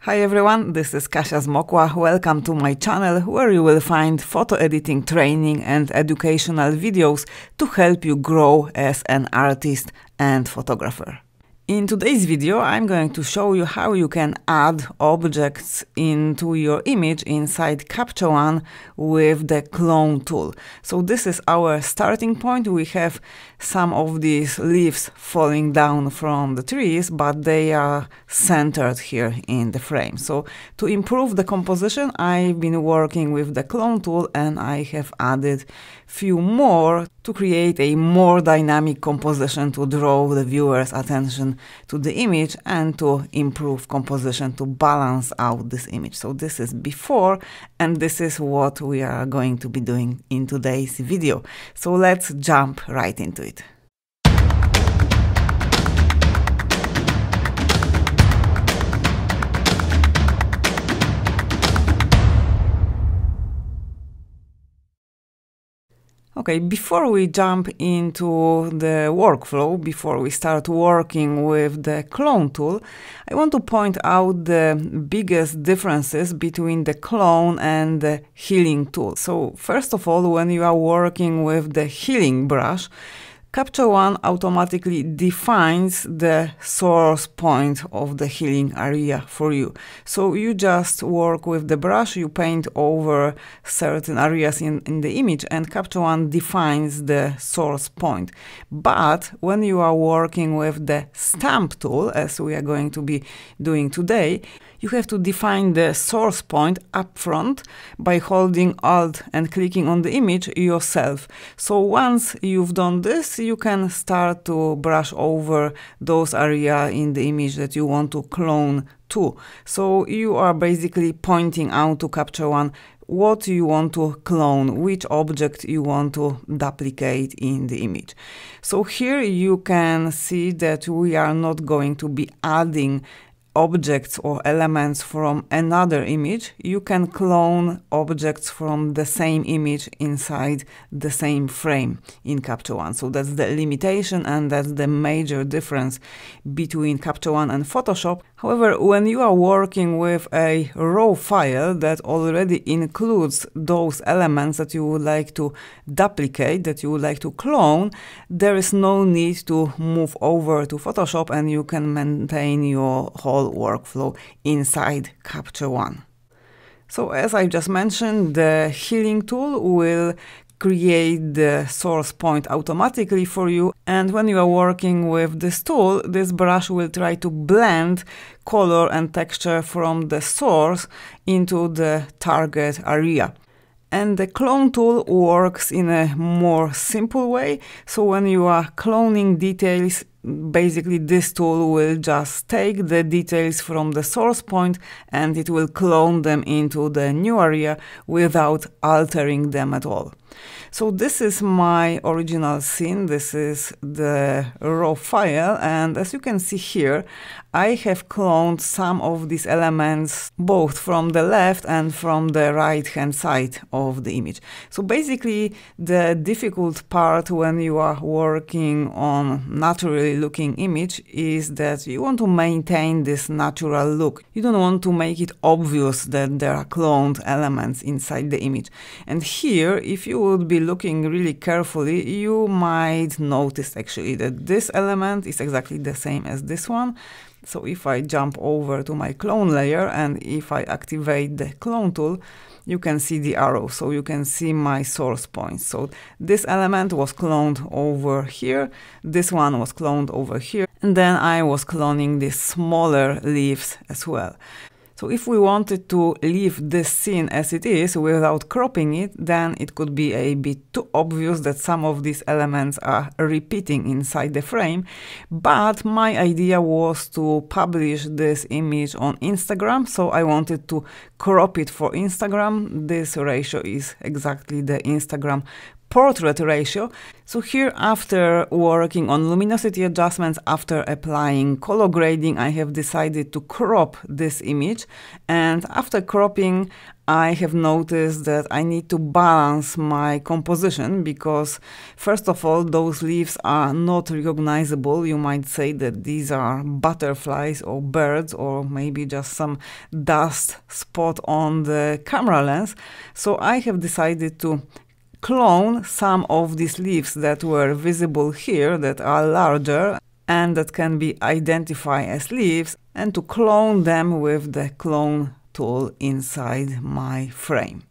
Hi everyone, this is Kasia Zmokla. Welcome to my channel where you will find photo editing training and educational videos to help you grow as an artist and photographer. In today's video, I'm going to show you how you can add objects into your image inside Capture One with the clone tool. So this is our starting point. We have some of these leaves falling down from the trees, but they are centered here in the frame. So to improve the composition, I've been working with the clone tool and I have added few more to create a more dynamic composition to draw the viewer's attention to the image and to improve composition to balance out this image. So this is before, and this is what we are going to be doing in today's video. So let's jump right into it. Okay, before we jump into the workflow, before we start working with the clone tool, I want to point out the biggest differences between the clone and the healing tool. So first of all, when you are working with the healing brush, Capture One automatically defines the source point of the healing area for you. So you just work with the brush, you paint over certain areas in the image, and Capture One defines the source point. But when you are working with the stamp tool, as we are going to be doing today, you have to define the source point up front by holding Alt and clicking on the image yourself. So once you've done this, you can start to brush over those areas in the image that you want to clone to. So you are basically pointing out to Capture One what you want to clone, which object you want to duplicate in the image. So here you can see that we are not going to be adding objects or elements from another image. You can clone objects from the same image inside the same frame in Capture One. So that's the limitation and that's the major difference between Capture One and Photoshop. However, when you are working with a raw file that already includes those elements that you would like to duplicate, that you would like to clone, there is no need to move over to Photoshop and you can maintain your whole workflow inside Capture One. So as I just mentioned, the healing tool will create the source point automatically for you, and when you are working with this tool, this brush will try to blend color and texture from the source into the target area. And the clone tool works in a more simple way. So when you are cloning details, basically this tool will just take the details from the source point and it will clone them into the new area without altering them at all. So this is my original scene. This is the raw file, and as you can see here, I have cloned some of these elements both from the left and from the right hand side of the image. So basically the difficult part when you are working on naturally looking image is that you want to maintain this natural look. You don't want to make it obvious that there are cloned elements inside the image. And here, if you would be looking really carefully, you might notice actually that this element is exactly the same as this one. So if I jump over to my clone layer and if I activate the clone tool, you can see the arrow, so you can see my source points. So this element was cloned over here, this one was cloned over here, and then I was cloning these smaller leaves as well. So if we wanted to leave this scene as it is without cropping it, then it could be a bit too obvious that some of these elements are repeating inside the frame. But my idea was to publish this image on Instagram, so I wanted to crop it for Instagram. This ratio is exactly the Instagram portrait ratio. So here, after working on luminosity adjustments, after applying color grading, I have decided to crop this image. And after cropping, I have noticed that I need to balance my composition because, first of all, those leaves are not recognizable. You might say that these are butterflies or birds or maybe just some dust spot on the camera lens. So I have decided to clone some of these leaves that were visible here, that are larger and that can be identified as leaves, and to clone them with the clone tool inside my frame.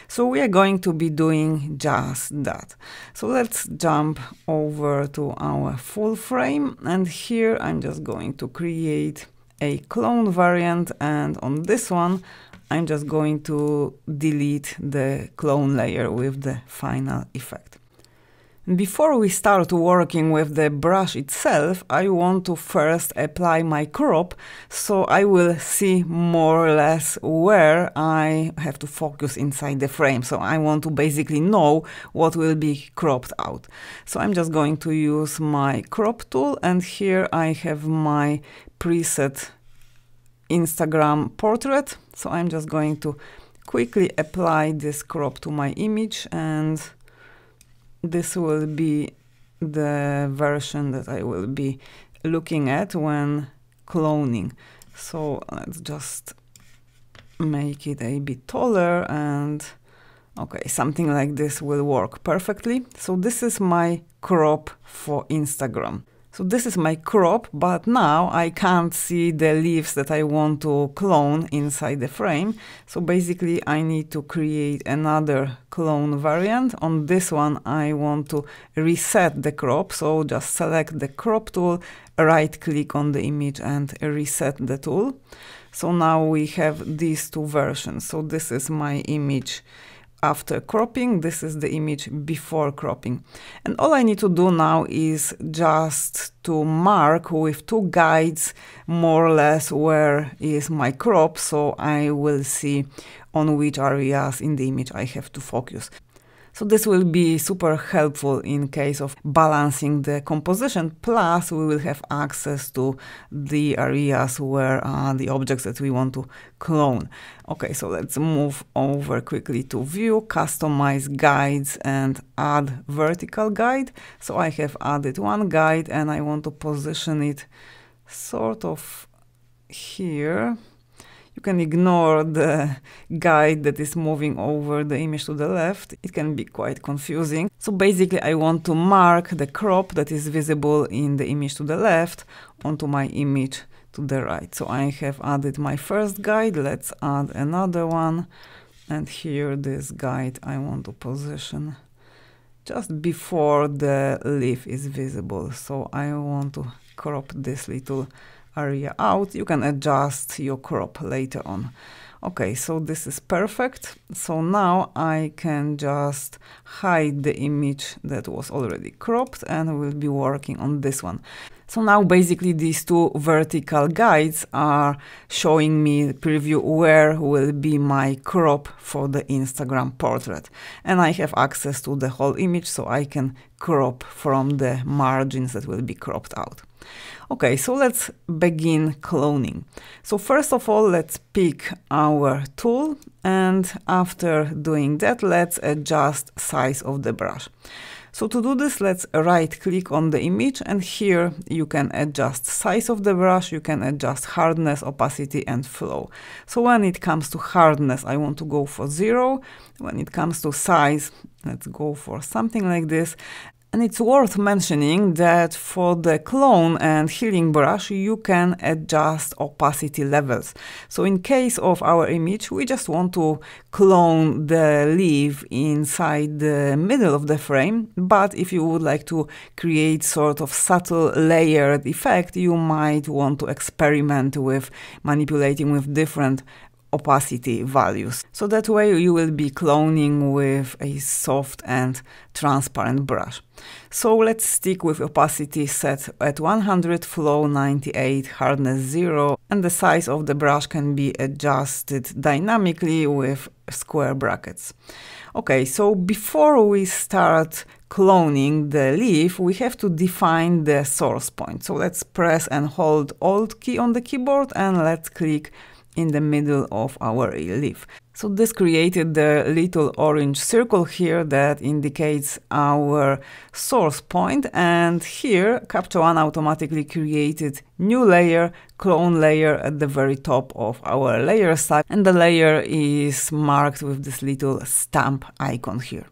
So we are going to be doing just that. So let's jump over to our full frame, and here I'm just going to create a clone variant, and on this one I'm just going to delete the clone layer with the final effect. Before we start working with the brush itself, I want to first apply my crop, so I will see more or less where I have to focus inside the frame. So I want to basically know what will be cropped out. So I'm just going to use my crop tool, and here I have my preset Instagram portrait. So I'm just going to quickly apply this crop to my image, and this will be the version that I will be looking at when cloning. So let's just make it a bit taller, and okay, something like this will work perfectly. So this is my crop for Instagram. So this is my crop, but now I can't see the leaves that I want to clone inside the frame. So basically I need to create another clone variant. On this one I want to reset the crop. So just select the crop tool, right click on the image and reset the tool. So now we have these two versions. So this is my image after cropping, this is the image before cropping. And all I need to do now is just to mark with two guides more or less where is my crop, so I will see on which areas in the image I have to focus. So this will be super helpful in case of balancing the composition, plus we will have access to the areas where are the objects that we want to clone. Okay, so let's move over quickly to view, customize guides and add vertical guide. So I have added one guide and I want to position it sort of here. You can ignore the guide that is moving over the image to the left. It can be quite confusing. So basically I want to mark the crop that is visible in the image to the left onto my image to the right. So I have added my first guide. Let's add another one. And here this guide I want to position just before the leaf is visible. So I want to crop this little area out. You can adjust your crop later on. Okay, so this is perfect. So now I can just hide the image that was already cropped and we'll be working on this one. So now basically these two vertical guides are showing me the preview where will be my crop for the Instagram portrait. And I have access to the whole image, so I can crop from the margins that will be cropped out. Okay, so let's begin cloning. So first of all, let's pick our tool, and after doing that, let's adjust size of the brush. So to do this, let's right click on the image, and here you can adjust size of the brush, you can adjust hardness, opacity and flow. So when it comes to hardness, I want to go for 0. When it comes to size, let's go for something like this. And it's worth mentioning that for the clone and healing brush, you can adjust opacity levels. So in case of our image, we just want to clone the leaf inside the middle of the frame. But if you would like to create sort of subtle layered effect, you might want to experiment with manipulating with different opacity values. So that way you will be cloning with a soft and transparent brush. So let's stick with opacity set at 100, flow 98, hardness 0, and the size of the brush can be adjusted dynamically with square brackets. Okay, so before we start cloning the leaf, we have to define the source point. So let's press and hold Alt key on the keyboard and let's click in the middle of our leaf. So this created the little orange circle here that indicates our source point, and here Captcha One automatically created new layer, clone layer at the very top of our layer stack, and the layer is marked with this little stamp icon here.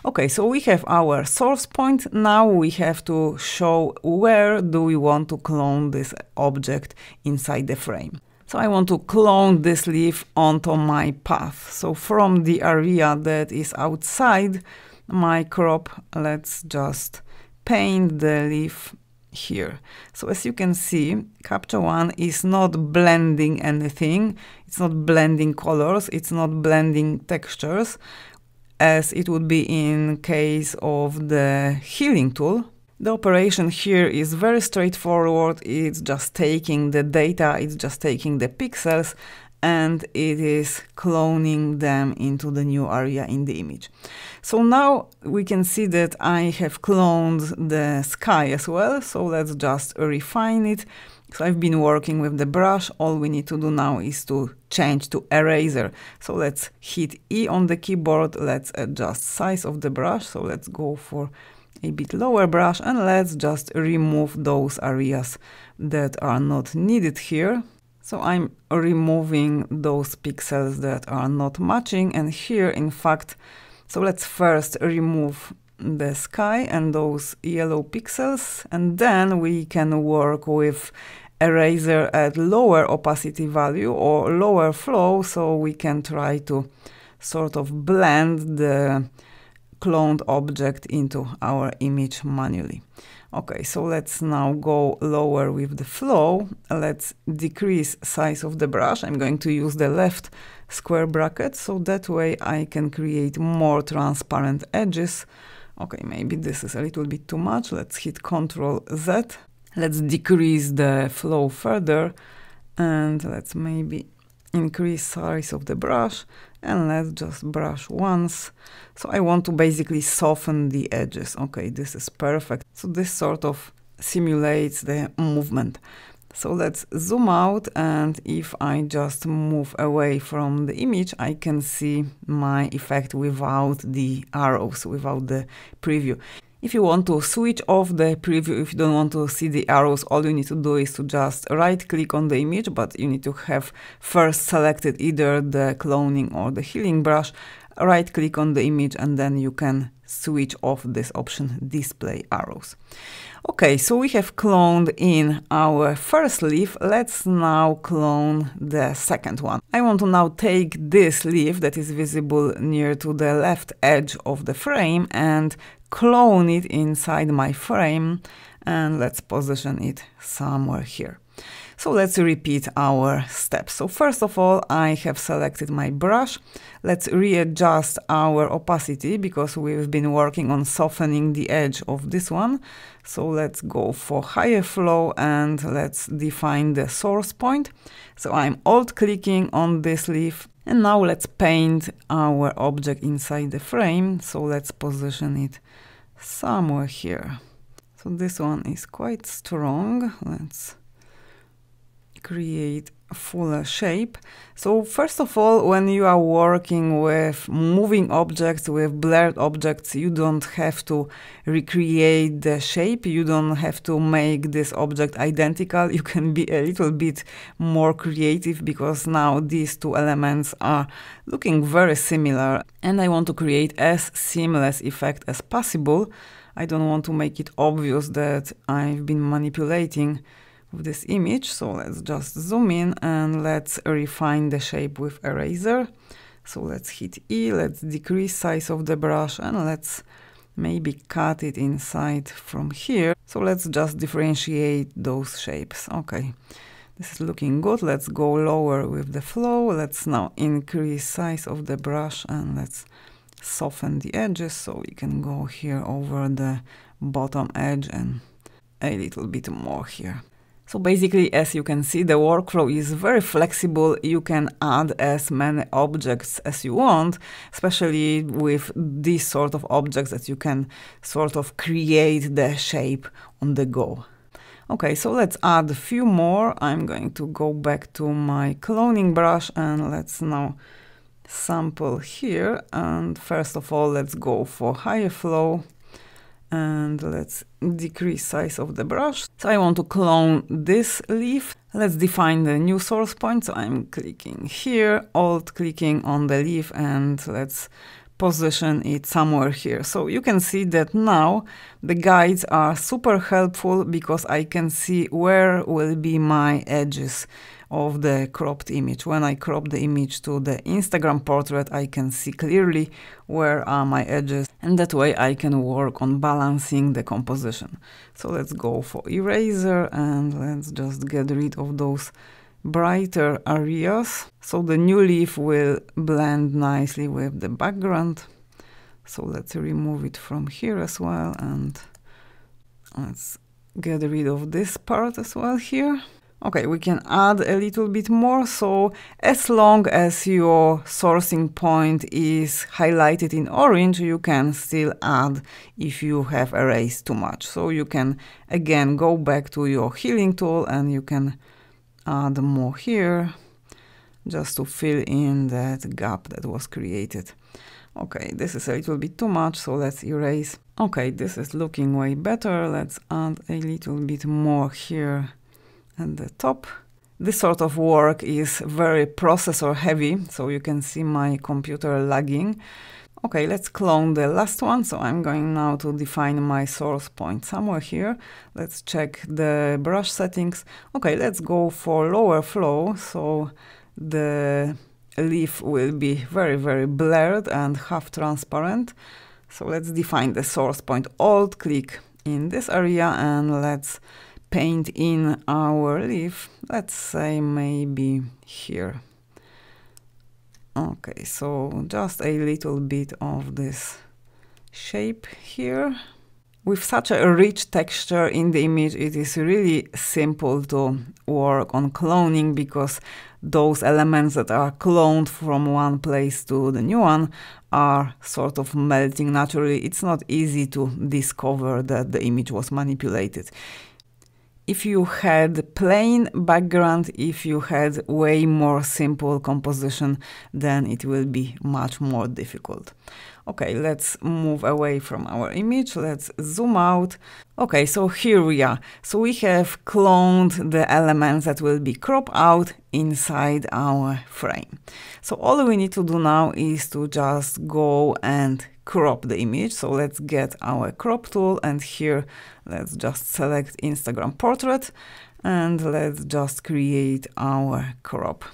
Okay, so we have our source point. Now we have to show where do we want to clone this object inside the frame. So I want to clone this leaf onto my path. So from the area that is outside my crop, let's just paint the leaf here. So as you can see, Captcha One is not blending anything. It's not blending colors. It's not blending textures, as it would be in case of the healing tool. The operation here is very straightforward. It's just taking the data, it's just taking the pixels, and it is cloning them into the new area in the image. So now we can see that I have cloned the sky as well. So let's just refine it. So I've been working with the brush. All we need to do now is to change to eraser. So let's hit E on the keyboard. Let's adjust size of the brush. So let's go for a bit lower brush and let's just remove those areas that are not needed here. So I'm removing those pixels that are not matching, and here in fact, so let's first remove the sky and those yellow pixels, and then we can work with eraser at lower opacity value or lower flow, so we can try to sort of blend the cloned object into our image manually. Okay, so let's now go lower with the flow. Let's decrease size of the brush. I'm going to use the left square bracket, so that way I can create more transparent edges. Okay, maybe this is a little bit too much. Let's hit Ctrl Z. Let's decrease the flow further, and let's maybe increase size of the brush, and let's just brush once. So I want to basically soften the edges. Okay, this is perfect. So this sort of simulates the movement. So let's zoom out, and if I just move away from the image, I can see my effect without the arrows, without the preview. If you want to switch off the preview, if you don't want to see the arrows, all you need to do is to just right click on the image, but you need to have first selected either the cloning or the healing brush, right click on the image, and then you can switch off this option, display arrows. Okay, so we have cloned in our first leaf. Let's now clone the second one. I want to now take this leaf that is visible near to the left edge of the frame and clone it inside my frame, and let's position it somewhere here. So let's repeat our steps. So first of all, I have selected my brush. Let's readjust our opacity because we've been working on softening the edge of this one. So let's go for higher flow and let's define the source point. So I'm alt clicking on this leaf, and now let's paint our object inside the frame. So let's position it somewhere here. So this one is quite strong. Let's create a fuller shape. So first of all, when you are working with moving objects, with blurred objects, you don't have to recreate the shape. You don't have to make this object identical. You can be a little bit more creative because now these two elements are looking very similar, and I want to create as seamless effect as possible. I don't want to make it obvious that I've been manipulating with this image. So let's just zoom in and let's refine the shape with eraser. So let's hit E, let's decrease size of the brush, and let's maybe cut it inside from here. So let's just differentiate those shapes. Okay, This is looking good. Let's go lower with the flow. Let's now increase size of the brush and let's soften the edges, so we can go here over the bottom edge and a little bit more here. So basically, as you can see, the workflow is very flexible. You can add as many objects as you want, especially with these sort of objects that you can sort of create the shape on the go. Okay, so let's add a few more. I'm going to go back to my cloning brush and let's now sample here. And first of all, let's go for higher flow. And let's decrease size of the brush. So I want to clone this leaf. Let's define the new source point. So I'm clicking here, alt clicking on the leaf, and let's position it somewhere here. So you can see that now the guides are super helpful because I can see where will be my edges of the cropped image. When I crop the image to the Instagram portrait, I can see clearly where are my edges, and that way I can work on balancing the composition. So let's go for eraser and let's just get rid of those brighter areas. So the new leaf will blend nicely with the background. So let's remove it from here as well, and let's get rid of this part as well here. Okay, we can add a little bit more. So as long as your sourcing point is highlighted in orange, you can still add if you have erased too much. So you can again go back to your healing tool and you can add more here just to fill in that gap that was created. Okay, this is a little bit too much, so let's erase. Okay, this is looking way better. Let's add a little bit more here at the top. This sort of work is very processor heavy, so you can see my computer lagging. Okay, let's clone the last one. So I'm going now to define my source point somewhere here. Let's check the brush settings. Okay, let's go for lower flow. So the leaf will be very, very blurred and half transparent. So let's define the source point. Alt click in this area and let's paint in our leaf. Let's say maybe here. Okay, so just a little bit of this shape here. With such a rich texture in the image, it is really simple to work on cloning because those elements that are cloned from one place to the new one are sort of melting naturally. It's not easy to discover that the image was manipulated. If you had plain background, if you had way more simple composition, then it will be much more difficult. Okay, let's move away from our image. Let's zoom out. Okay, so here we are. So we have cloned the elements that will be cropped out inside our frame. So all we need to do now is to just go and crop the image. So let's get our crop tool, and here let's just select Instagram portrait and let's just create our crop.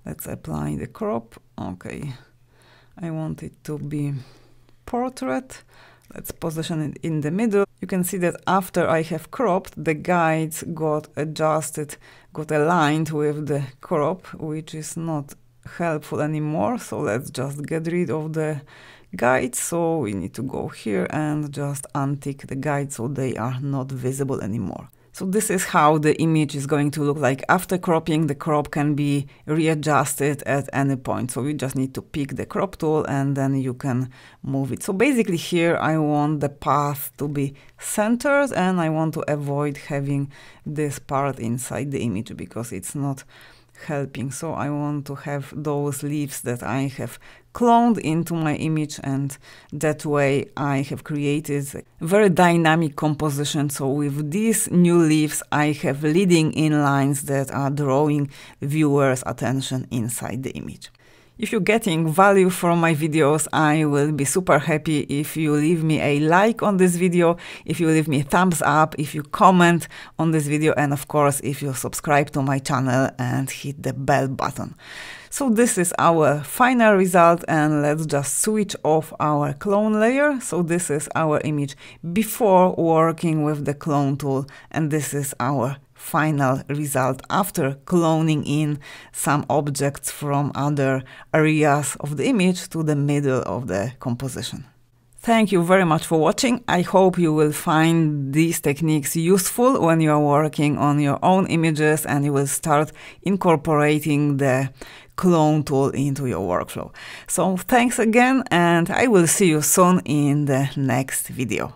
Let's apply the crop. Okay, I want it to be portrait. Let's position it in the middle. You can see that after I have cropped, the guides got adjusted, got aligned with the crop, which is not helpful anymore. So let's just get rid of the guides. So we need to go here and just untick the guides so they are not visible anymore. So this is how the image is going to look like after cropping. The crop can be readjusted at any point. So you just need to pick the crop tool and then you can move it. So basically here I want the path to be centered and I want to avoid having this part inside the image because it's not helping. So I want to have those leaves that I have cloned into my image, and that way I have created a very dynamic composition. So with these new leaves I have leading inlines that are drawing viewers' attention inside the image. If you're getting value from my videos, I will be super happy if you leave me a like on this video, if you leave me a thumbs up, if you comment on this video, and of course if you subscribe to my channel and hit the bell button. So this is our final result, and let's just switch off our clone layer. So this is our image before working with the clone tool, and this is our final result after cloning in some objects from other areas of the image to the middle of the composition. Thank you very much for watching. I hope you will find these techniques useful when you are working on your own images and you will start incorporating the clone tool into your workflow. So thanks again, and I will see you soon in the next video.